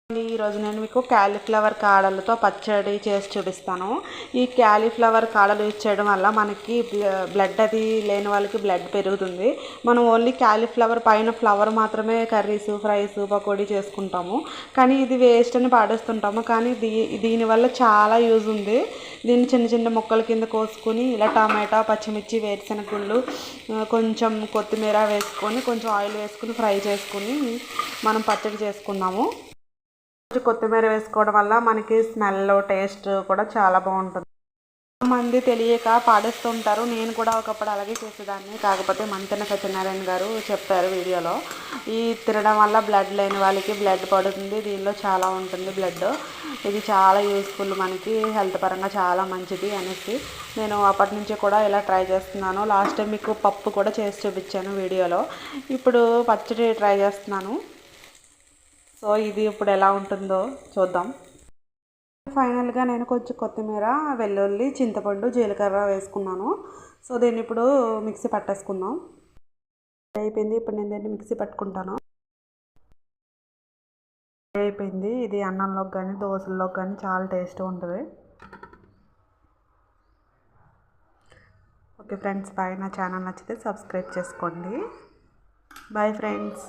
ఈరోజు నేను మీకు క్యాలీఫ్లవర్ కాడలతో పచ్చడి చేసి చూపిస్తాను. ఈ క్యాలీఫ్లవర్ కాడలు యూజ్ చేయడం వల్ల మనకి బ్లడ్ అది లేని వాళ్ళకి బ్లడ్ పెరుగుతుంది. మనం ఓన్లీ క్యాలీఫ్లవర్ పైన ఫ్లవర్ మాత్రమే కర్రీస్, ఫ్రైస్, పకోడీ చేసుకుంటాము. కానీ ఇది వేస్ట్ అని పాడేస్తుంటాము. కానీ దీనివల్ల చాలా యూజ్ ఉంది. దీన్ని చిన్న చిన్న ముక్కల కింద కోసుకొని ఇలా టమాటా, పచ్చిమిర్చి, వేరుశనగ గుళ్ళు, కొంచెం కొత్తిమీర వేసుకొని కొంచెం ఆయిల్ వేసుకొని ఫ్రై చేసుకొని మనం పచ్చడి చేసుకున్నాము. కొత్తిమీర వేసుకోవడం వల్ల మనకి స్మెల్, టేస్ట్ కూడా చాలా బాగుంటుంది. మంది తెలియక పాడేస్తుంటారు. నేను కూడా ఒకప్పుడు అలాగే చేసేదాన్ని. కాకపోతే మంతెన సత్యనారాయణ గారు చెప్పారు వీడియోలో, ఈ తినడం వల్ల బ్లడ్ లేని వాళ్ళకి బ్లడ్ పడుతుంది, దీనిలో చాలా ఉంటుంది బ్లడ్, ఇది చాలా యూస్ఫుల్, మనకి హెల్త్ పరంగా చాలా మంచిది అనేసి నేను అప్పటి నుంచి కూడా ఇలా ట్రై చేస్తున్నాను. లాస్ట్ టైం మీకు పప్పు కూడా చేసి చూపించాను వీడియోలో. ఇప్పుడు పచ్చడి ట్రై చేస్తున్నాను. సో ఇది ఇప్పుడు ఎలా ఉంటుందో చూద్దాం. ఫైనల్గా నేను కొంచెం కొత్తిమీర, వెల్లుల్లి, చింతపండు, జీలకర్ర వేసుకున్నాను. సో దీన్ని ఇప్పుడు మిక్సీ పట్టేసుకుందాం. అయిపోయింది. ఇప్పుడు నేను దీన్ని మిక్సీ పట్టుకుంటాను. అయిపోయింది. ఇది అన్నంలోకి కానీ దోశల్లోకి కానీ చాలా టేస్ట్ ఉంటుంది. Okay friends, bye. నా ఛానల్ నచ్చితే సబ్స్క్రైబ్ చేసుకోండి. Bye friends.